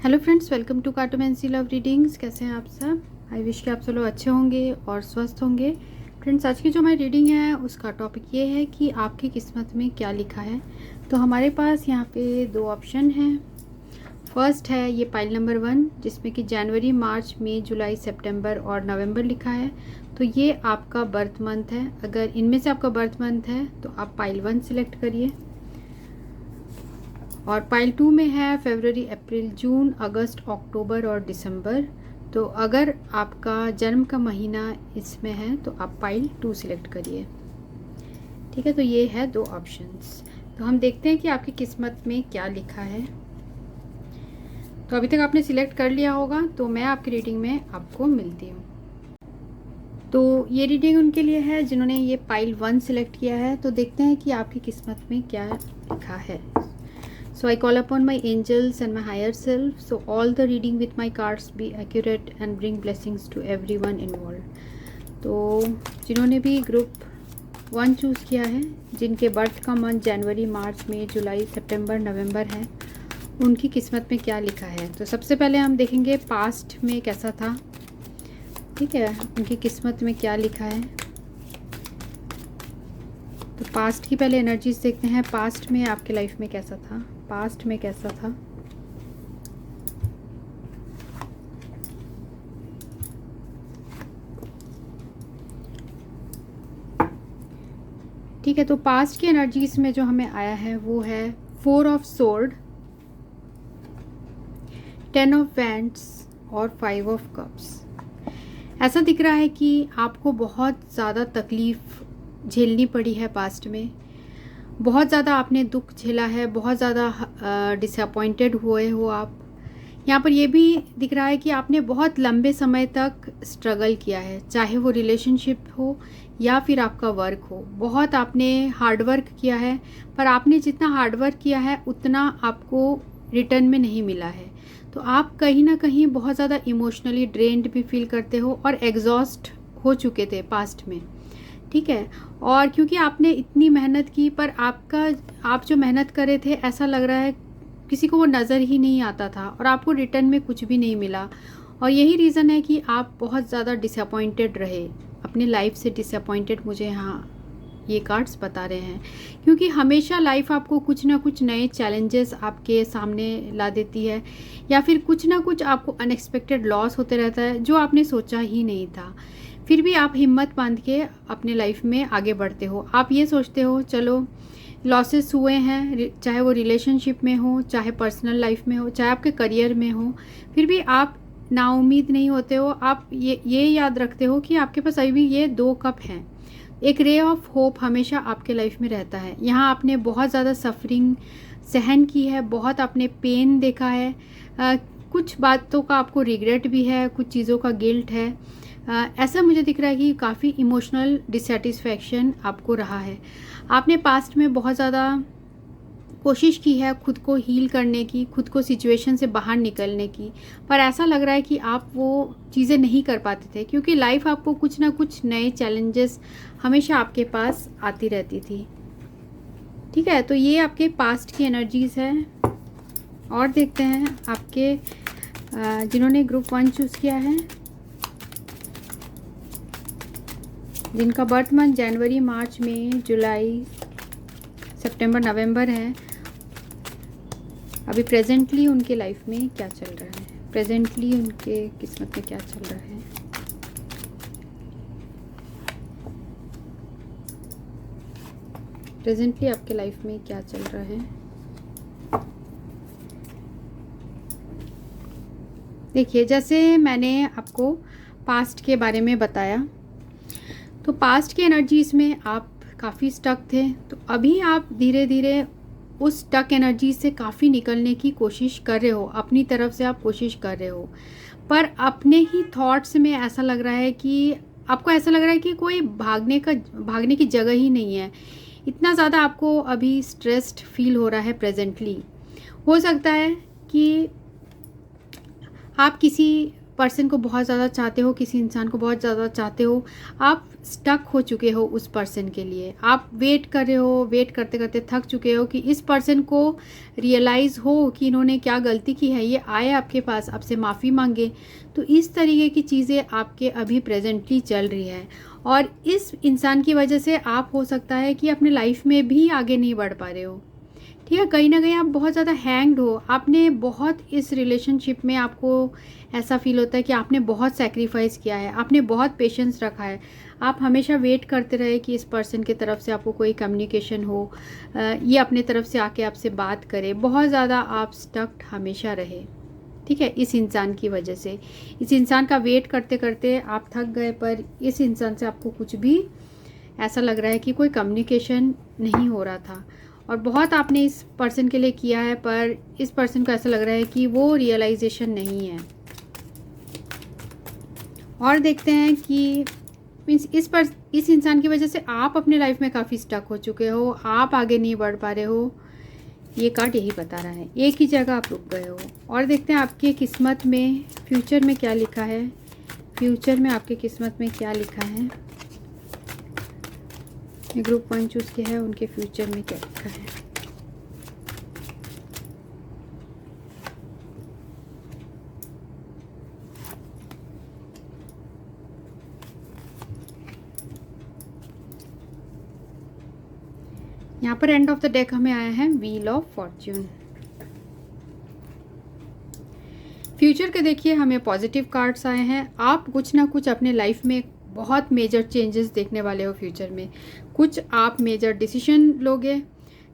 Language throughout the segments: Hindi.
Hello friends, welcome to cartomancy love readings. कैसे हैं आप सब? आई विश कि आप सब लोग अच्छे होंगे और स्वस्थ होंगे। फ्रेंड्स, आज की जो हमारी रीडिंग है उसका टॉपिक ये है कि आपकी किस्मत में क्या लिखा है। तो हमारे पास यहाँ पे दो ऑप्शन हैं। फर्स्ट है ये पाइल नंबर 1, जिसमें कि जनवरी, मार्च, मई, जुलाई, सितंबर और नवंबर लिखा है। तो ये आपका बर्थ मंथ है। अगर इनमें से आपका बर्थ मंथ है तो आप पाइल 1 सिलेक्ट करिए। और पाइल 2 में है फरवरी, अप्रैल, जून, अगस्त, अक्टूबर और दिसंबर। तो अगर आपका जन्म का महीना इसमें है तो आप पाइल 2 सिलेक्ट करिए। ठीक है, तो ये है दो ऑप्शंस। तो हम देखते हैं कि आपकी किस्मत में क्या लिखा है। तो अभी तक आपने सिलेक्ट कर लिया होगा, तो मैं आपकी रीडिंग में आपको मिलती हूँ। तो ये रीडिंग उनके लिए है जिन्होंने ये पाइल 1 सिलेक्ट किया है। तो देखते हैं कि आपकी किस्मत में क्या लिखा है। So I call upon my angels and my higher self, so all the reading with my cards be accurate and bring blessings to everyone involved. तो जिन्होंने भी ग्रुप 1 चूज़ किया है, जिनके बर्थ का मंथ जनवरी, मार्च, मई, जुलाई, सितंबर, नवंबर है, उनकी किस्मत में क्या लिखा है। तो सबसे पहले हम देखेंगे पास्ट में कैसा था। ठीक है, उनकी किस्मत में क्या लिखा है। तो पास्ट की पहले एनर्जीज देखते हैं। पास्ट में आपके लाइफ में कैसा था, पास्ट में कैसा था। ठीक है, तो पास्ट की एनर्जीज में जो हमें आया है वो है 4 ऑफ सोर्ड, 10 ऑफ वैंड्स और 5 ऑफ कप्स। ऐसा दिख रहा है कि आपको बहुत ज़्यादा तकलीफ़ झेलनी पड़ी है पास्ट में। बहुत ज़्यादा आपने दुख झेला है, बहुत ज़्यादा डिसअपॉइंटेड हुए हो आप। यहाँ पर ये भी दिख रहा है कि आपने बहुत लंबे समय तक स्ट्रगल किया है, चाहे वो रिलेशनशिप हो या फिर आपका वर्क हो। बहुत आपने हार्ड वर्क किया है, पर आपने जितना हार्ड वर्क किया है उतना आपको रिटर्न में नहीं मिला है। तो आप कहीं ना कहीं बहुत ज़्यादा इमोशनली ड्रेन्ड भी फील करते हो और एग्जॉस्ट हो चुके थे पास्ट में। ठीक है, और क्योंकि आपने इतनी मेहनत की, पर आप जो मेहनत करे थे ऐसा लग रहा है किसी को वो नज़र ही नहीं आता था और आपको रिटर्न में कुछ भी नहीं मिला। और यही रीज़न है कि आप बहुत ज़्यादा डिसअपॉइंटेड रहे, अपनी लाइफ से डिसअपॉइंटेड मुझे यहाँ ये कार्ड्स बता रहे हैं। क्योंकि हमेशा लाइफ आपको कुछ ना कुछ नए चैलेंजेस आपके सामने ला देती है, या फिर कुछ ना कुछ आपको अनएक्सपेक्टेड लॉस होते रहता है जो आपने सोचा ही नहीं था। फिर भी आप हिम्मत बांध के अपने लाइफ में आगे बढ़ते हो। आप ये सोचते हो चलो लॉसेस हुए हैं, चाहे वो रिलेशनशिप में हो, चाहे पर्सनल लाइफ में हो, चाहे आपके करियर में हो, फिर भी आप नाउम्मीद नहीं होते हो। आप ये याद रखते हो कि आपके पास अभी भी ये 2 कप हैं। एक रे ऑफ होप हमेशा आपके लाइफ में रहता है। यहाँ आपने बहुत ज़्यादा सफरिंग सहन की है, बहुत आपने पेन देखा है, कुछ बातों का आपको रिग्रेट भी है, कुछ चीज़ों का गिल्ट है। ऐसा मुझे दिख रहा है कि काफ़ी इमोशनल डिससेटिस्फैक्शन आपको रहा है। आपने पास्ट में बहुत ज़्यादा कोशिश की है खुद को हील करने की, खुद को सिचुएशन से बाहर निकलने की, पर ऐसा लग रहा है कि आप वो चीज़ें नहीं कर पाते थे, क्योंकि लाइफ आपको कुछ ना कुछ नए चैलेंजेस हमेशा आपके पास आती रहती थी। ठीक है, तो ये आपके पास्ट की एनर्जीज़ है। और देखते हैं आपके जिन्होंने ग्रुप 1 चूज़ किया है, जिनका बर्थ मंथ जनवरी, मार्च, मई, जुलाई, सितंबर, नवंबर है। अभी प्रेजेंटली उनके लाइफ में क्या चल रहा है, प्रेजेंटली उनके किस्मत में क्या चल रहा है। प्रेजेंटली आपके लाइफ में क्या चल रहा है। देखिए, जैसे मैंने आपको पास्ट के बारे में बताया, तो पास्ट की एनर्जीज़ में आप काफ़ी स्टक थे। तो अभी आप धीरे धीरे उस स्टक एनर्जी से काफ़ी निकलने की कोशिश कर रहे हो, अपनी तरफ से आप कोशिश कर रहे हो, पर अपने ही थॉट्स में ऐसा लग रहा है कि आपको ऐसा लग रहा है कि कोई भागने की जगह ही नहीं है। इतना ज़्यादा आपको अभी स्ट्रेस्ड फील हो रहा है प्रेजेंटली। हो सकता है कि आप किसी पर्सन को बहुत ज़्यादा चाहते हो, किसी इंसान को बहुत ज़्यादा चाहते हो, आप स्टक हो चुके हो उस पर्सन के लिए, आप वेट कर रहे हो, वेट करते करते थक चुके हो कि इस पर्सन को रियलाइज़ हो कि इन्होंने क्या गलती की है, ये आए आपके पास, आपसे माफ़ी मांगे। तो इस तरीके की चीज़ें आपके अभी प्रेजेंटली चल रही है और इस इंसान की वजह से आप हो सकता है कि अपने लाइफ में भी आगे नहीं बढ़ पा रहे हो। ठीक है, कहीं ना कहीं आप बहुत ज़्यादा हैंग्ड हो, आपने बहुत इस रिलेशनशिप में आपको ऐसा फील होता है कि आपने बहुत सेक्रीफाइस किया है, आपने बहुत पेशेंस रखा है, आप हमेशा वेट करते रहे कि इस पर्सन की तरफ से आपको कोई कम्युनिकेशन हो, ये अपने तरफ से आके आपसे बात करे, बहुत ज़्यादा आप स्टक्ड हमेशा रहे। ठीक है, इस इंसान की वजह से, इस इंसान का वेट करते करते आप थक गए, पर इस इंसान से आपको कुछ भी ऐसा लग रहा है कि कोई कम्युनिकेशन नहीं हो रहा था और बहुत आपने इस पर्सन के लिए किया है, पर इस पर्सन को ऐसा लग रहा है कि वो रियलाइजेशन नहीं है। और देखते हैं कि इस इंसान की वजह से आप अपने लाइफ में काफ़ी स्टक हो चुके हो, आप आगे नहीं बढ़ पा रहे हो, ये कार्ड यही बता रहा है, एक ही जगह आप रुक गए हो। और देखते हैं आपकी किस्मत में फ्यूचर में क्या लिखा है, फ्यूचर में आपकी किस्मत में क्या लिखा है। ग्रुप 1 चूज के है, उनके फ्यूचर में क्या लिखा है। यहाँ पर एंड ऑफ द डेक हमें आया है व्हील ऑफ फॉर्च्यून। फ्यूचर के देखिए हमें पॉजिटिव कार्ड्स आए हैं, आप कुछ ना कुछ अपने लाइफ में बहुत मेजर चेंजेस देखने वाले हो फ्यूचर में, कुछ आप मेजर डिसीजन लोगे।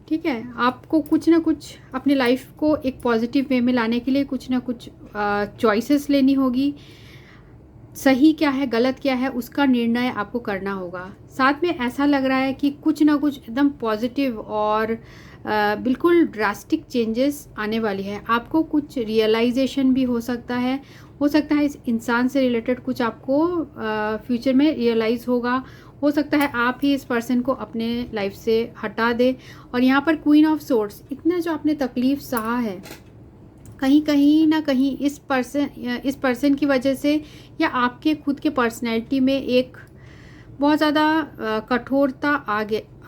ठीक है, आपको कुछ ना कुछ अपने लाइफ को एक पॉजिटिव वे में लाने के लिए कुछ ना कुछ चॉइसेस लेनी होगी, सही क्या है गलत क्या है उसका निर्णय आपको करना होगा। साथ में ऐसा लग रहा है कि कुछ ना कुछ एकदम पॉजिटिव और बिल्कुल ड्रास्टिक चेंजेस आने वाली है, आपको कुछ रियलाइजेशन भी हो सकता है इस इंसान से रिलेटेड कुछ आपको फ्यूचर में रियलाइज़ होगा, हो सकता है आप ही इस पर्सन को अपने लाइफ से हटा दे। और यहाँ पर क्वीन ऑफ सोर्ड्स, इतना जो आपने तकलीफ़ सहा है, कहीं ना कहीं इस पर्सन की वजह से या आपके खुद के पर्सनैलिटी में एक बहुत ज़्यादा कठोरता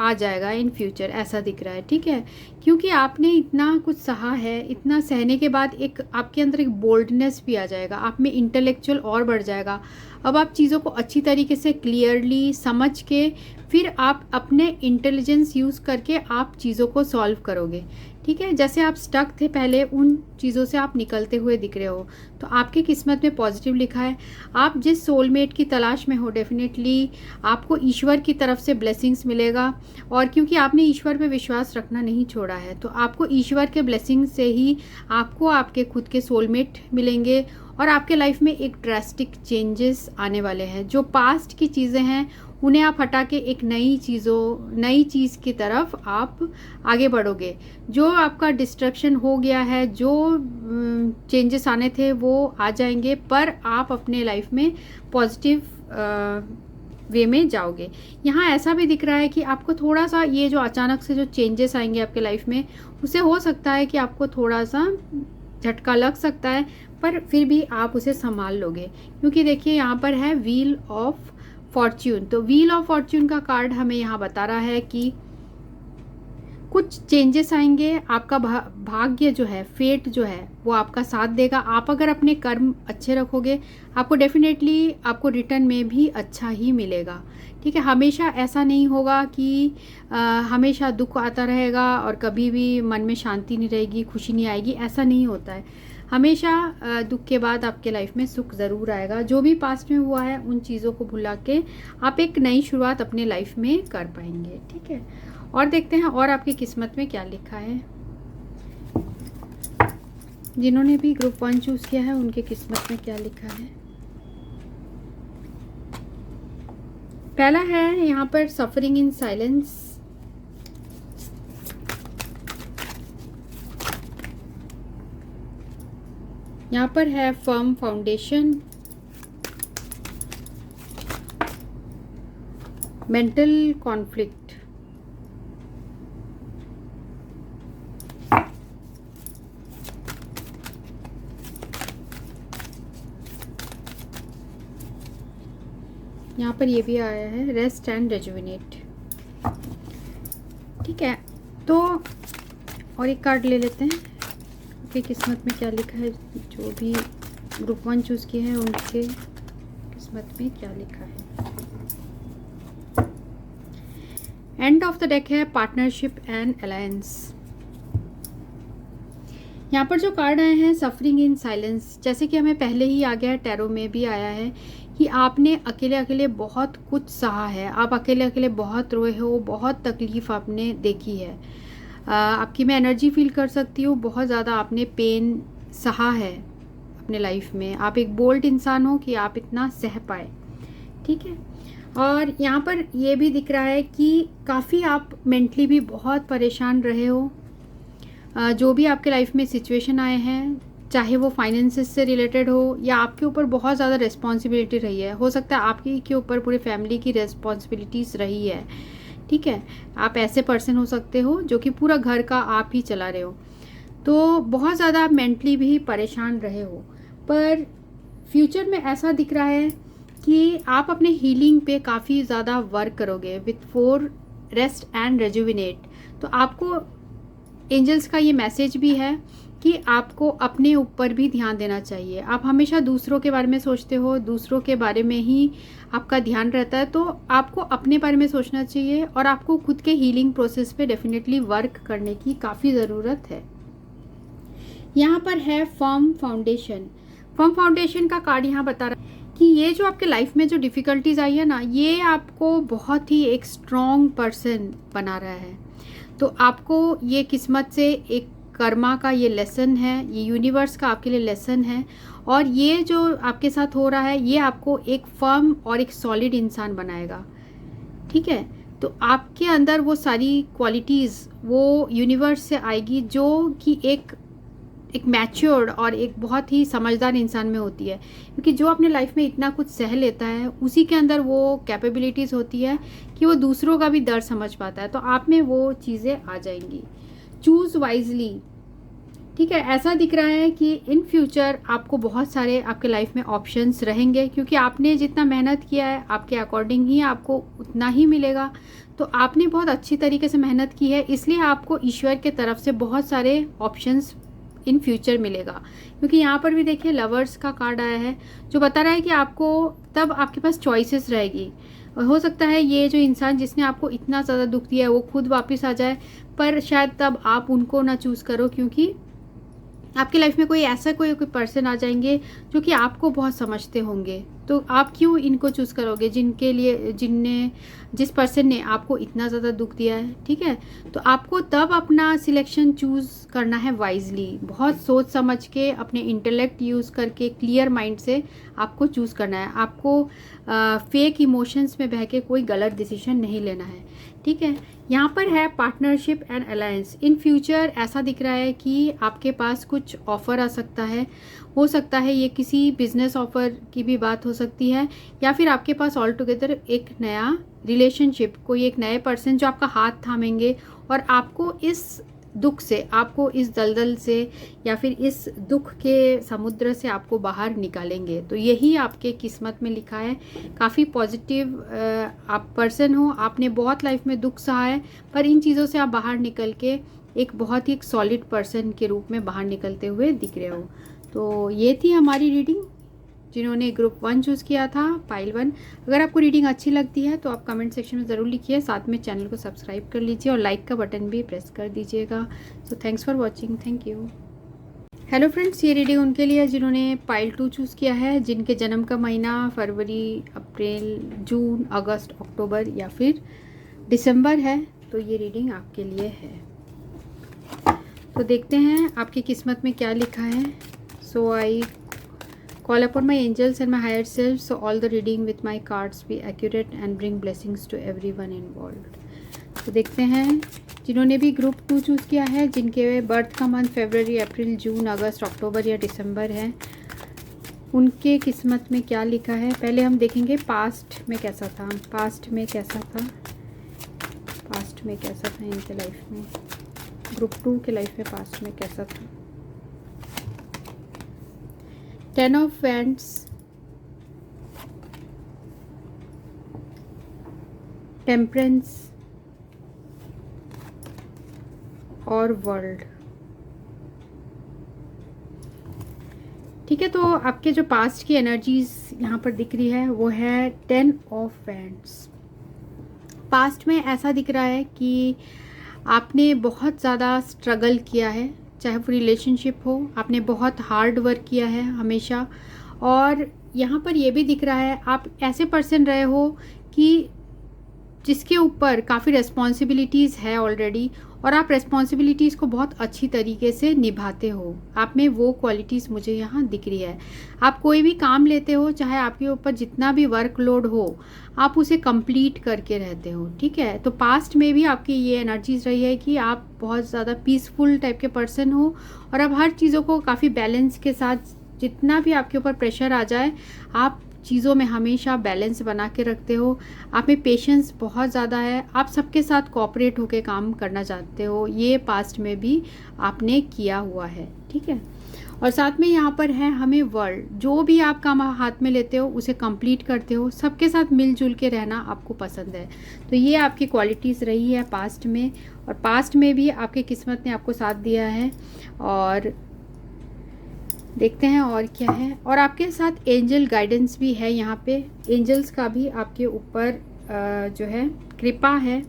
आ जाएगा इन फ्यूचर, ऐसा दिख रहा है। ठीक है, क्योंकि आपने इतना कुछ सहा है, इतना सहने के बाद एक आपके अंदर एक बोल्डनेस भी आ जाएगा, आप में इंटेलेक्चुअल और बढ़ जाएगा। अब आप चीज़ों को अच्छी तरीके से क्लियरली समझ के फिर आप अपने इंटेलिजेंस यूज़ करके आप चीज़ों को सॉल्व करोगे। ठीक है, जैसे आप स्टक थे पहले, उन चीज़ों से आप निकलते हुए दिख रहे हो। तो आपकी किस्मत में पॉजिटिव लिखा है, आप जिस सोलमेट की तलाश में हो डेफिनेटली आपको ईश्वर की तरफ से ब्लेसिंग्स मिलेगा। और क्योंकि आपने ईश्वर पे विश्वास रखना नहीं छोड़ा है, तो आपको ईश्वर के ब्लेसिंग से ही आपको आपके खुद के सोलमेट मिलेंगे और आपके लाइफ में एक ड्रास्टिक चेंजेस आने वाले हैं। जो पास्ट की चीज़ें हैं उन्हें आप हटा के एक नई चीज़ की तरफ आप आगे बढ़ोगे। जो आपका डिस्ट्रक्शन हो गया है, जो चेंजेस आने थे वो आ जाएंगे, पर आप अपने लाइफ में पॉजिटिव वे में जाओगे। यहाँ ऐसा भी दिख रहा है कि आपको थोड़ा सा ये जो अचानक से जो चेंजेस आएंगे आपके लाइफ में, उससे हो सकता है कि आपको थोड़ा सा झटका लग सकता है, पर फिर भी आप उसे संभाल लोगे। क्योंकि देखिए यहाँ पर है व्हील ऑफ फॉर्च्यून, तो व्हील ऑफ फॉर्च्यून का कार्ड हमें यहाँ बता रहा है कि कुछ चेंजेस आएंगे, आपका भाग्य जो है, फेट जो है वो आपका साथ देगा। आप अगर अपने कर्म अच्छे रखोगे, आपको डेफिनेटली आपको रिटर्न में भी अच्छा ही मिलेगा। ठीक है, हमेशा ऐसा नहीं होगा कि हमेशा दुख आता रहेगा और कभी भी मन में शांति नहीं रहेगी, खुशी नहीं आएगी, ऐसा नहीं होता है। हमेशा दुख के बाद आपके लाइफ में सुख ज़रूर आएगा। जो भी पास्ट में हुआ है उन चीज़ों को भुला के आप एक नई शुरुआत अपने लाइफ में कर पाएंगे। ठीक है, और देखते हैं और आपकी किस्मत में क्या लिखा है। जिन्होंने भी ग्रुप 1 चूज़ किया है उनके किस्मत में क्या लिखा है। पहला है यहाँ पर सफरिंग इन साइलेंस, यहाँ पर है फर्म फाउंडेशन, मेंटल कॉन्फ्लिक्ट, यहाँ पर ये भी आया है रेस्ट एंड रेजुविनेट। ठीक है, तो और एक कार्ड ले लेते हैं कि किस्मत में क्या लिखा है। जो भी ग्रुप 1 चूज़ किए हैं उनके किस्मत में क्या लिखा है। एंड ऑफ द डेक है पार्टनरशिप एंड अलायंस। यहाँ पर जो कार्ड आए हैं सफरिंग इन साइलेंस, जैसे कि हमें पहले ही आ गया है, टैरो में भी आया है कि आपने अकेले अकेले बहुत कुछ सहा है, आप अकेले अकेले बहुत रोए हो, बहुत तकलीफ़ आपने देखी है। आपकी मैं एनर्जी फील कर सकती हूँ, बहुत ज़्यादा आपने पेन सहा है अपने लाइफ में। आप एक बोल्ड इंसान हो कि आप इतना सह पाए। ठीक है, और यहाँ पर ये भी दिख रहा है कि काफ़ी आप मेंटली भी बहुत परेशान रहे हो। जो भी आपके लाइफ में सिचुएशन आए हैं, चाहे वो फाइनेंसेस से रिलेटेड हो या आपके ऊपर बहुत ज़्यादा रिस्पॉन्सिबिलिटी रही है, हो सकता है आपके के ऊपर पूरी फैमिली की रिस्पॉन्सिबिलिटीज़ रही है। ठीक है, आप ऐसे पर्सन हो सकते हो जो कि पूरा घर का आप ही चला रहे हो, तो बहुत ज़्यादा आप मेंटली भी परेशान रहे हो। पर फ्यूचर में ऐसा दिख रहा है कि आप अपने हीलिंग पे काफ़ी ज़्यादा वर्क करोगे विथ 4 रेस्ट एंड रेजुविनेट। तो आपको एंजल्स का ये मैसेज भी है कि आपको अपने ऊपर भी ध्यान देना चाहिए। आप हमेशा दूसरों के बारे में सोचते हो, दूसरों के बारे में ही आपका ध्यान रहता है, तो आपको अपने बारे में सोचना चाहिए और आपको खुद के हीलिंग प्रोसेस पे डेफिनेटली वर्क करने की काफ़ी ज़रूरत है। यहाँ पर है फर्म फाउंडेशन। फर्म फाउंडेशन का कार्ड यहाँ बता रहा है कि ये जो आपके लाइफ में जो डिफ़िकल्टीज आई है ना, ये आपको बहुत ही एक स्ट्रॉन्ग पर्सन बना रहा है। तो आपको ये किस्मत से एक कर्मा का ये लेसन है, ये यूनिवर्स का आपके लिए लेसन है, और ये जो आपके साथ हो रहा है ये आपको एक फर्म और एक सॉलिड इंसान बनाएगा। ठीक है, तो आपके अंदर वो सारी क्वालिटीज़ वो यूनिवर्स से आएगी जो कि एक मैच्योर्ड और एक बहुत ही समझदार इंसान में होती है, क्योंकि जो अपने लाइफ में इतना कुछ सह लेता है उसी के अंदर वो कैपेबिलिटीज़ होती है कि वो दूसरों का भी दर्द समझ पाता है। तो आप में वो चीज़ें आ जाएंगी। Choose wisely. ठीक है, ऐसा दिख रहा है कि इन फ्यूचर आपको बहुत सारे आपके लाइफ में ऑप्शंस रहेंगे, क्योंकि आपने जितना मेहनत किया है आपके अकॉर्डिंग ही आपको उतना ही मिलेगा। तो आपने बहुत अच्छी तरीके से मेहनत की है, इसलिए आपको ईश्वर के तरफ से बहुत सारे ऑप्शंस इन फ्यूचर मिलेगा। क्योंकि यहाँ पर भी देखिए लवर्स का कार्ड आया है जो बता रहा है कि आपको तब आपके पास चॉइसेस रहेगी। और हो सकता है ये जो इंसान जिसने आपको इतना ज़्यादा दुख दिया है वो खुद वापस आ जाए, पर शायद तब आप उनको ना चूज़ करो, क्योंकि आपकी लाइफ में कोई ऐसा कोई पर्सन आ जाएंगे जो कि आपको बहुत समझते होंगे। तो आप क्यों इनको चूज़ करोगे जिस पर्सन ने आपको इतना ज़्यादा दुख दिया है। ठीक है, तो आपको तब अपना सिलेक्शन चूज़ करना है वाइजली, बहुत सोच समझ के अपने इंटेलेक्ट यूज़ करके क्लियर माइंड से आपको चूज़ करना है। आपको फेक इमोशंस में बह के कोई गलत डिसीजन नहीं लेना है। ठीक है, यहाँ पर है partnership and alliance. In future ऐसा दिख रहा है कि आपके पास कुछ ऑफ़र आ सकता है। हो सकता है ये किसी बिजनेस ऑफ़र की भी बात हो सकती है, या फिर आपके पास ऑल टुगेदर एक नया रिलेशनशिप, कोई एक नए पर्सन जो आपका हाथ थामेंगे और आपको इस दुख से, आपको इस दलदल से या फिर इस दुख के समुद्र से आपको बाहर निकालेंगे। तो यही आपके किस्मत में लिखा है। काफ़ी पॉजिटिव आप पर्सन हो, आपने बहुत लाइफ में दुख सहा है, पर इन चीज़ों से आप बाहर निकल के एक बहुत ही सॉलिड पर्सन के रूप में बाहर निकलते हुए दिख रहे हो। तो ये थी हमारी रीडिंग। जिन्होंने ग्रुप 1 चूज़ किया था, पाइल 1। अगर आपको रीडिंग अच्छी लगती है तो आप कमेंट सेक्शन में ज़रूर लिखिए, साथ में चैनल को सब्सक्राइब कर लीजिए और लाइक का बटन भी प्रेस कर दीजिएगा। So thanks for watching, thank you. Hello friends, ये रीडिंग उनके लिए जिन्होंने पाइल 2 चूज़ किया है, जिनके जन्म का महीना फरवरी, अप्रैल, जून, अगस्त, अक्टूबर या फिर दिसंबर है। तो ये रीडिंग आपके लिए है। तो देखते हैं आपकी किस्मत में क्या लिखा है। सो आई call upon my angels and my higher self, so all the reading with my cards be accurate and bring blessings to everyone involved. तो देखते हैं जिन्होंने भी ग्रुप 2 चूज़ किया है, जिनके बर्थ का मंथ फरवरी, अप्रैल, जून, अगस्त, अक्टूबर या दिसंबर है, उनके किस्मत में क्या लिखा है। पहले हम देखेंगे पास्ट में कैसा था, पास्ट में कैसा था इनके लाइफ में, ग्रुप 2 के लाइफ में पास्ट में कैसा था। 10 of Wands, टेम्परेंस और वर्ल्ड। ठीक है, तो आपके जो पास्ट की एनर्जीज यहाँ पर दिख रही है वो है 10 ऑफ वैंड्स। पास्ट में ऐसा दिख रहा है कि आपने बहुत ज़्यादा स्ट्रगल किया है, चाहे वो रिलेशनशिप हो, आपने बहुत हार्ड वर्क किया है हमेशा। और यहाँ पर ये भी दिख रहा है आप ऐसे पर्सन रहे हो कि जिसके ऊपर काफ़ी रिस्पॉन्सिबिलिटीज़ है ऑलरेडी, और आप रिस्पॉन्सिबिलिटीज़ को बहुत अच्छी तरीके से निभाते हो। आप में वो क्वालिटीज़ मुझे यहाँ दिख रही है। आप कोई भी काम लेते हो, चाहे आपके ऊपर जितना भी वर्कलोड हो, आप उसे कंप्लीट करके रहते हो। ठीक है, तो पास्ट में भी आपकी ये एनर्जीज रही है कि आप बहुत ज़्यादा पीसफुल टाइप के पर्सन हो, और आप हर चीज़ों को काफ़ी बैलेंस के साथ, जितना भी आपके ऊपर प्रेशर आ जाए, आप चीज़ों में हमेशा बैलेंस बना के रखते हो। आप में पेशेंस बहुत ज़्यादा है, आप सबके साथ कोऑपरेट होकर काम करना चाहते हो। ये पास्ट में भी आपने किया हुआ है। ठीक है, और साथ में यहाँ पर है हमें वर्ल्ड। जो भी आप काम हाथ में लेते हो उसे कंप्लीट करते हो, सबके साथ मिलजुल के रहना आपको पसंद है। तो ये आपकी क्वालिटीज़ रही है पास्ट में, और पास्ट में भी आपकी किस्मत ने आपको साथ दिया है। और देखते हैं और क्या है। और आपके साथ एंजल गाइडेंस भी है यहाँ पे। एंजल्स का भी आपके ऊपर जो है कृपा है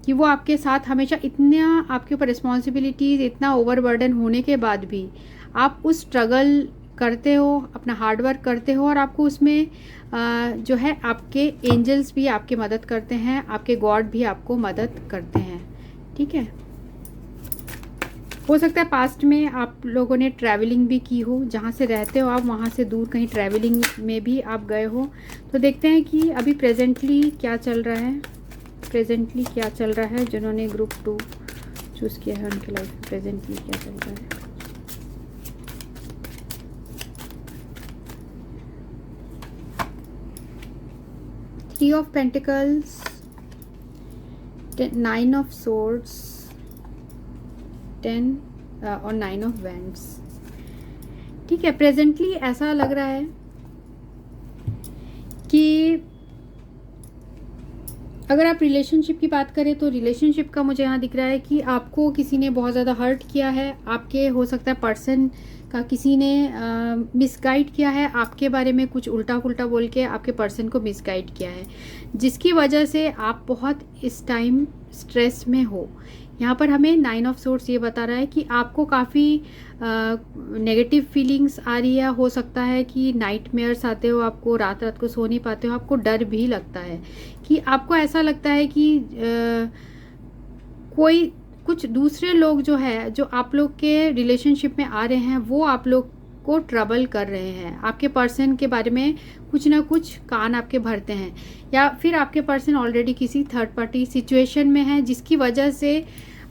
कि वो आपके साथ हमेशा, इतना आपके ऊपर रिस्पॉन्सिबिलिटीज़, इतना ओवरबर्डन होने के बाद भी आप उस स्ट्रगल करते हो, अपना हार्ड वर्क करते हो, और आपको उसमें जो है आपके एंजल्स भी आपकी मदद करते हैं, आपके गॉड भी आपको मदद करते हैं। ठीक है, हो सकता है पास्ट में आप लोगों ने ट्रैवलिंग भी की हो, जहाँ से रहते हो आप वहाँ से दूर कहीं ट्रैवलिंग में भी आप गए हो। तो देखते हैं कि अभी प्रेजेंटली क्या चल रहा है। प्रेजेंटली क्या चल रहा है, जिन्होंने ग्रुप 2 चूज़ किया है उनकी लाइफ में प्रेजेंटली क्या चल रहा है। Three of pentacles, 9 of swords, 10 और 9 ऑफ वैंड्स। ठीक है, प्रेजेंटली ऐसा लग रहा है कि अगर आप रिलेशनशिप की बात करें तो रिलेशनशिप का मुझे यहाँ दिख रहा है कि आपको किसी ने बहुत ज़्यादा हर्ट किया है। आपके हो सकता है पर्सन का किसी ने मिसगाइड किया है, आपके बारे में कुछ उल्टा पुल्टा बोल के आपके पर्सन को मिसगाइड किया है, जिसकी वजह से आप बहुत इस टाइम स्ट्रेस में हो। यहाँ पर हमें 9 ऑफ सोर्ड्स ये बता रहा है कि आपको काफ़ी नेगेटिव फीलिंग्स आ रही है। हो सकता है कि नाइटमेयर्स आते हो, आपको रात रात को सो नहीं पाते हो, आपको डर भी लगता है कि आपको ऐसा लगता है कि कोई कुछ दूसरे लोग जो है, जो आप लोग के रिलेशनशिप में आ रहे हैं, वो आप लोग को ट्रबल कर रहे हैं। आपके पर्सन के बारे में कुछ ना कुछ कान आपके भरते हैं, या फिर आपके पर्सन ऑलरेडी किसी थर्ड पार्टी सिचुएशन में है, जिसकी वजह से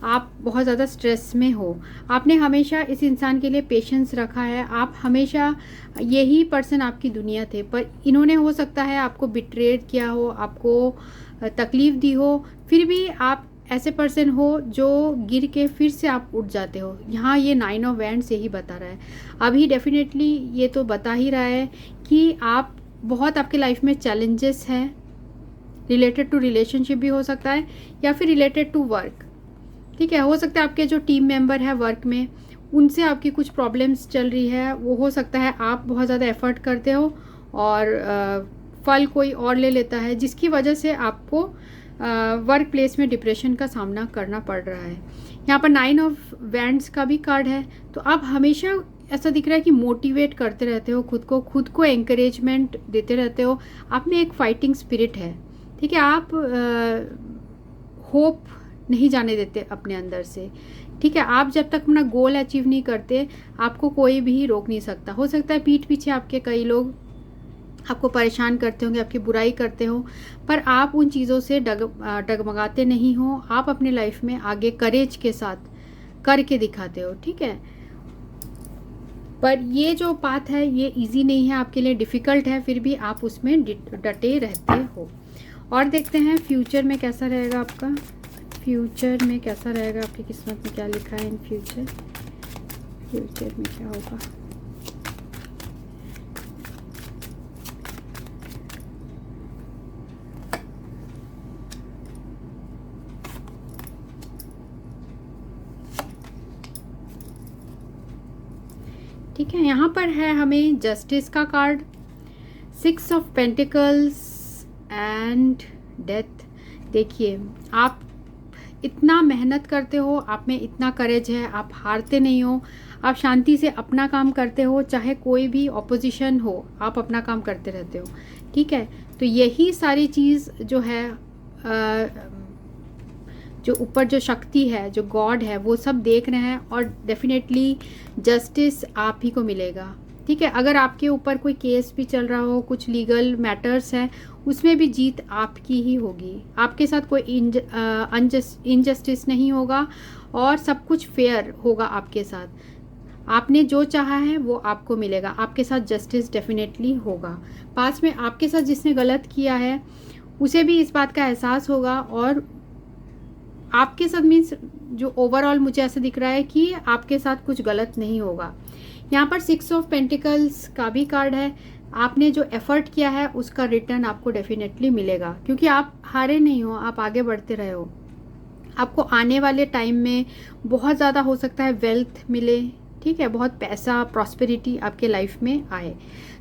आप बहुत ज़्यादा स्ट्रेस में हो। आपने हमेशा इस इंसान के लिए पेशेंस रखा है, आप हमेशा, यही पर्सन आपकी दुनिया थे, पर इन्होंने हो सकता है आपको बिट्रेड किया हो, आपको तकलीफ़ दी हो, फिर भी आप ऐसे पर्सन हो जो गिर के फिर से आप उठ जाते हो। यहाँ ये 9 ऑफ वैंड्स यही बता रहा है। अभी डेफिनेटली ये तो बता ही रहा है कि आप बहुत, आपके लाइफ में चैलेंजेस हैं, रिलेटेड टू रिलेशनशिप भी हो सकता है, या फिर रिलेटेड टू वर्क। ठीक है, हो सकता है आपके जो टीम मेंबर है वर्क में, उनसे आपकी कुछ प्रॉब्लम्स चल रही है। वो हो सकता है आप बहुत ज़्यादा एफर्ट करते हो और फल कोई और ले लेता है, जिसकी वजह से आपको वर्क प्लेस में डिप्रेशन का सामना करना पड़ रहा है। यहाँ पर 9 ऑफ वैंड्स का भी कार्ड है। तो आप हमेशा ऐसा दिख रहा है कि मोटिवेट करते रहते हो खुद को एंकरेजमेंट देते रहते हो। आप में एक फाइटिंग स्पिरिट है। ठीक है, आप होप नहीं जाने देते अपने अंदर से। ठीक है, आप जब तक अपना गोल अचीव नहीं करते, आपको कोई भी रोक नहीं सकता। हो सकता है पीठ पीछे आपके कई लोग आपको परेशान करते होंगे, आपकी बुराई करते हो, पर आप उन चीज़ों से डगमगाते नहीं हो। आप अपने लाइफ में आगे करेज के साथ करके दिखाते हो। ठीक है, पर ये जो पाथ है ये इजी नहीं है, आपके लिए डिफ़िकल्ट है, फिर भी आप उसमें डटे रहते हो। और देखते हैं फ्यूचर में कैसा रहेगा आपका। फ्यूचर में कैसा रहेगा, आपकी किस्मत में क्या लिखा है इन फ्यूचर। फ्यूचर में क्या होगा। ठीक है। यहाँ पर है हमें जस्टिस का card, 6 of pentacles and death. देखिए, आप इतना मेहनत करते हो, आप में इतना करेज है, आप हारते नहीं हो, आप शांति से अपना काम करते हो, चाहे कोई भी ऑपोजिशन हो, आप अपना काम करते रहते हो। ठीक है, तो यही सारी चीज़ जो है, जो ऊपर जो शक्ति है, जो गॉड है, वो सब देख रहे हैं और डेफिनेटली जस्टिस आप ही को मिलेगा। ठीक है, अगर आपके ऊपर कोई केस भी चल रहा हो, कुछ लीगल मैटर्स हैं, उसमें भी जीत आपकी ही होगी। आपके साथ कोई इनजस्टिस नहीं होगा और सब कुछ फेयर होगा आपके साथ। आपने जो चाहा है वो आपको मिलेगा, आपके साथ जस्टिस डेफिनेटली होगा। पास में आपके साथ जिसने गलत किया है उसे भी इस बात का एहसास होगा, और आपके साथ मीन्स जो ओवरऑल मुझे ऐसा दिख रहा है कि आपके साथ कुछ गलत नहीं होगा। यहाँ पर 6 ऑफ पेंटिकल्स का भी कार्ड है। आपने जो एफर्ट किया है उसका रिटर्न आपको डेफिनेटली मिलेगा, क्योंकि आप हारे नहीं हो, आप आगे बढ़ते रहे हो। आपको आने वाले टाइम में बहुत ज़्यादा हो सकता है वेल्थ मिले। ठीक है, बहुत पैसा, प्रॉस्पेरिटी आपके लाइफ में आए।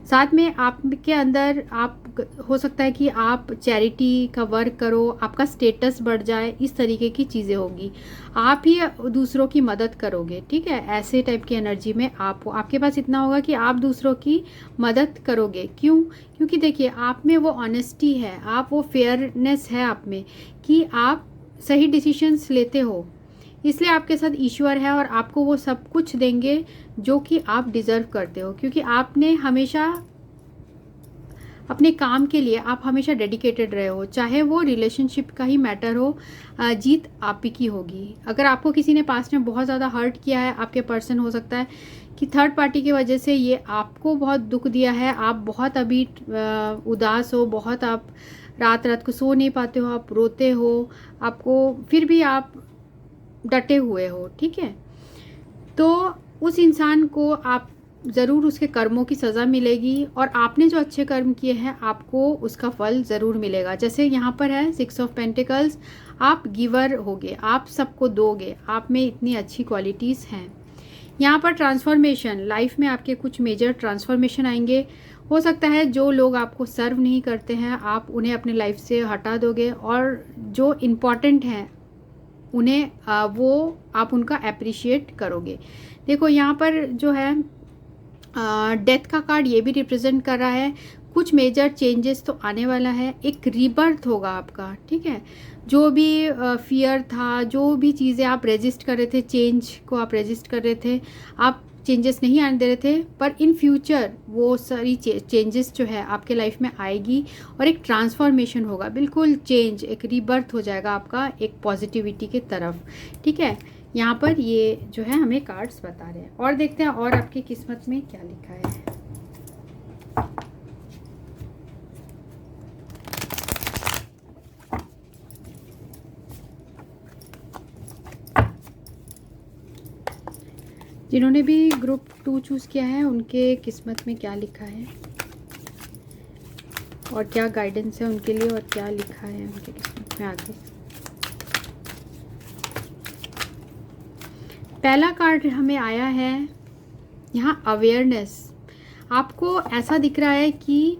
साथ में आपके अंदर आप हो सकता है कि आप चैरिटी का वर्क करो, आपका स्टेटस बढ़ जाए, इस तरीके की चीज़ें होगी। आप ही दूसरों की मदद करोगे। ठीक है, ऐसे टाइप की एनर्जी में आप हो, आपके पास इतना होगा कि आप दूसरों की मदद करोगे। क्यों? क्योंकि देखिए, आप में वो ऑनेस्टी है, आप वो फेयरनेस है आप में, कि आप सही डिसीजंस लेते हो, इसलिए आपके साथ ईश्वर है और आपको वो सब कुछ देंगे जो कि आप डिज़र्व करते हो। क्योंकि आपने हमेशा अपने काम के लिए आप हमेशा डेडिकेटेड रहे हो, चाहे वो रिलेशनशिप का ही मैटर हो, जीत आप ही की होगी। अगर आपको किसी ने पास्ट में बहुत ज़्यादा हर्ट किया है, आपके पर्सन हो सकता है कि थर्ड पार्टी की वजह से ये आपको बहुत दुख दिया है, आप बहुत अभी उदास हो, बहुत आप रात रात को सो नहीं पाते हो, आप रोते हो, आपको फिर भी आप डटे हुए हो। ठीक है, तो उस इंसान को आप ज़रूर उसके कर्मों की सज़ा मिलेगी, और आपने जो अच्छे कर्म किए हैं आपको उसका फल ज़रूर मिलेगा। जैसे यहाँ पर है 6 ऑफ पेंटिकल्स, आप गिवर होगे, आप सबको दोगे, आप में इतनी अच्छी क्वालिटीज़ हैं। यहाँ पर ट्रांसफॉर्मेशन, लाइफ में आपके कुछ मेजर ट्रांसफॉर्मेशन आएंगे। हो सकता है जो लोग आपको सर्व नहीं करते हैं आप उन्हें अपने लाइफ से हटा दोगे, और जो इम्पॉर्टेंट हैं उन्हें वो आप उनका अप्रिशिएट करोगे। देखो, यहाँ पर जो है डेथ का कार्ड ये भी रिप्रेजेंट कर रहा है कुछ मेजर चेंजेस तो आने वाला है, एक रीबर्थ होगा आपका। ठीक है, जो भी फियर था, जो भी चीज़ें आप रेजिस्ट कर रहे थे, चेंज को आप रेजिस्ट कर रहे थे, आप चेंजेस नहीं आने दे रहे थे, पर इन फ्यूचर वो सारी चेंजेस जो है आपके लाइफ में आएगी और एक ट्रांसफॉर्मेशन होगा, बिल्कुल चेंज, एक रीबर्थ हो जाएगा आपका एक पॉजिटिविटी की तरफ। ठीक है, यहाँ पर ये जो है हमें कार्ड्स बता रहे हैं, और देखते हैं और आपकी किस्मत में क्या लिखा है। जिन्होंने भी ग्रुप 2 चूज़ किया है उनके किस्मत में क्या लिखा है, और क्या गाइडेंस है उनके लिए, और क्या लिखा है उनके किस्मत में आगे। पहला कार्ड हमें आया है यहाँ अवेयरनेस। आपको ऐसा दिख रहा है कि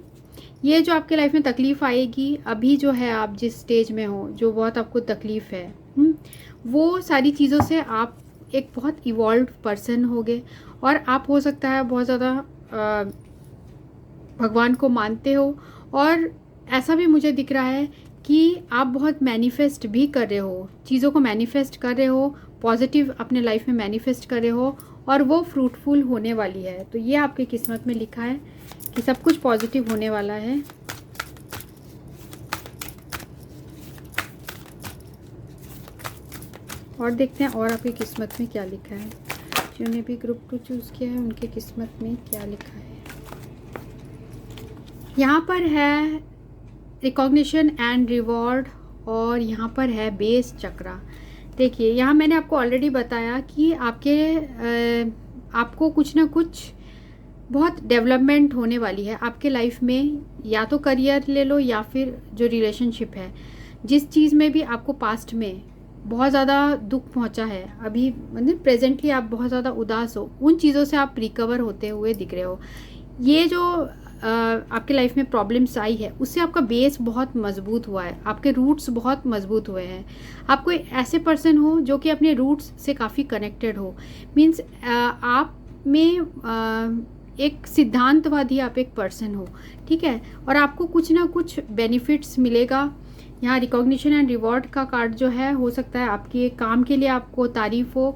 ये जो आपके लाइफ में तकलीफ़ आएगी, अभी जो है आप जिस स्टेज में हो, जो बहुत आपको तकलीफ़ है, वो सारी चीज़ों से आप एक बहुत इवॉल्व पर्सन होगे, और आप हो सकता है बहुत ज़्यादा भगवान को मानते हो, और ऐसा भी मुझे दिख रहा है कि आप बहुत मैनिफेस्ट भी कर रहे हो, चीज़ों को मैनिफेस्ट कर रहे हो, पॉजिटिव अपने लाइफ में मैनिफेस्ट कर रहे हो, और वो फ्रूटफुल होने वाली है। तो ये आपकी किस्मत में लिखा है कि सब कुछ पॉजिटिव होने वाला है। और देखते हैं और आपकी किस्मत में क्या लिखा है। जिन्होंने भी ग्रुप 2 चूज़ किया है उनके किस्मत में क्या लिखा है। यहाँ पर है रिकॉग्निशन एंड रिवॉर्ड, और यहाँ पर है बेस चक्रा। देखिए, यहाँ मैंने आपको ऑलरेडी बताया कि आपको कुछ ना कुछ बहुत डेवलपमेंट होने वाली है आपके लाइफ में, या तो करियर ले लो या फिर जो रिलेशनशिप है, जिस चीज़ में भी आपको पास्ट में बहुत ज़्यादा दुख पहुंचा है अभी, मतलब प्रेजेंटली आप बहुत ज़्यादा उदास हो, उन चीज़ों से आप रिकवर होते हुए दिख रहे हो। ये जो आपके लाइफ में प्रॉब्लम्स आई है उससे आपका बेस बहुत मजबूत हुआ है, आपके रूट्स बहुत मजबूत हुए हैं। आप कोई ऐसे पर्सन हो जो कि अपने रूट्स से काफ़ी कनेक्टेड हो, मीन्स आप में एक सिद्धांतवादी आप एक पर्सन हो, ठीक है, और आपको कुछ ना कुछ बेनिफिट्स मिलेगा। यहाँ रिकॉग्निशन एंड रिवॉर्ड का कार्ड जो है, हो सकता है आपके एक काम के लिए आपको तारीफ हो,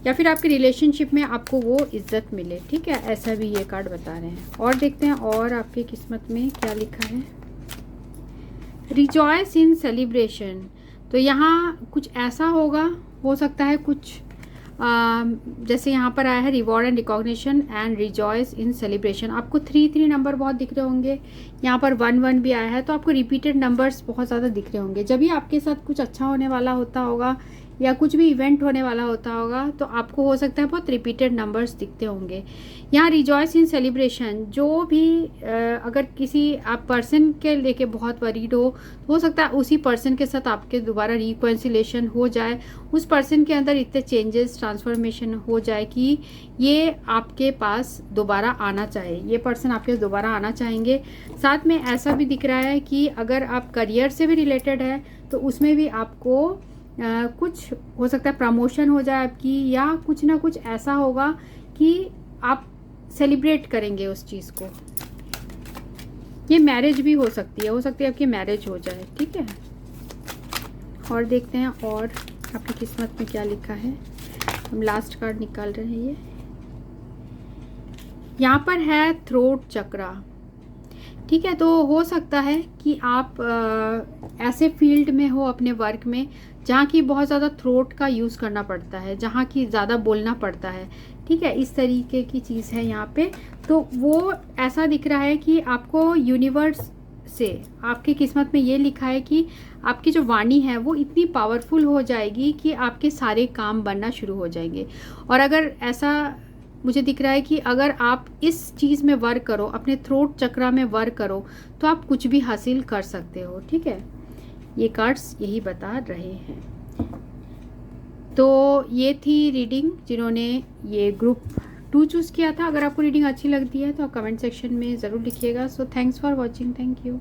या फिर आपके रिलेशनशिप में आपको वो इज्जत मिले, ठीक है, ऐसा भी ये कार्ड बता रहे हैं। और देखते हैं और आपकी किस्मत में क्या लिखा है। रिजॉयस इन सेलिब्रेशन, तो यहाँ कुछ ऐसा होगा, हो सकता है कुछ जैसे यहाँ पर आया है reward and recognition and rejoice in celebration, आपको 3 नंबर बहुत दिख रहे होंगे। यहाँ पर 1 भी आया है, तो आपको रिपीटेड नंबर्स बहुत ज़्यादा दिख रहे होंगे। जब भी आपके साथ कुछ अच्छा होने वाला होता होगा या कुछ भी इवेंट होने वाला होता होगा, तो आपको हो सकता है बहुत रिपीटेड नंबर्स दिखते होंगे। यहाँ रिजॉयस इन सेलिब्रेशन, जो भी अगर किसी आप पर्सन के लेके बहुत वरीड हो सकता है उसी पर्सन के साथ आपके दोबारा रिकॉन्सिलेशन हो जाए, उस पर्सन के अंदर इतने चेंजेस ट्रांसफॉर्मेशन हो जाए कि ये आपके पास दोबारा आना चाहे, ये पर्सन आपके दोबारा आना चाहेंगे। साथ में ऐसा भी दिख रहा है कि अगर आप करियर से भी रिलेटेड है तो उसमें भी आपको कुछ हो सकता है प्रमोशन हो जाए आपकी, या कुछ ना कुछ ऐसा होगा कि आप सेलिब्रेट करेंगे उस चीज़ को। ये मैरिज भी हो सकती है आपकी मैरिज हो जाए, ठीक है। और देखते हैं और आपकी किस्मत में क्या लिखा है। हम लास्ट कार्ड निकाल रहे हैं। ये यहाँ पर है थ्रोट चक्रा, ठीक है। तो हो सकता है कि आप ऐसे फील्ड में हो अपने वर्क में जहाँ की बहुत ज़्यादा थ्रोट का यूज़ करना पड़ता है, जहाँ की ज़्यादा बोलना पड़ता है, ठीक है, इस तरीके की चीज़ है यहाँ पे। तो वो ऐसा दिख रहा है कि आपको यूनिवर्स से आपकी किस्मत में ये लिखा है कि आपकी जो वाणी है वो इतनी पावरफुल हो जाएगी कि आपके सारे काम बनना शुरू हो जाएंगे। और अगर ऐसा मुझे दिख रहा है कि अगर आप इस चीज़ में वर्क करो, अपने थ्रोट चक्रा में वर्क करो, तो आप कुछ भी हासिल कर सकते हो, ठीक है। ये कार्ड्स यही बता रहे हैं। तो ये थी रीडिंग जिन्होंने ये ग्रुप 2 चूज़ किया था। अगर आपको रीडिंग अच्छी लगती है तो आप कमेंट सेक्शन में ज़रूर लिखिएगा। So thanks for watching, thank you.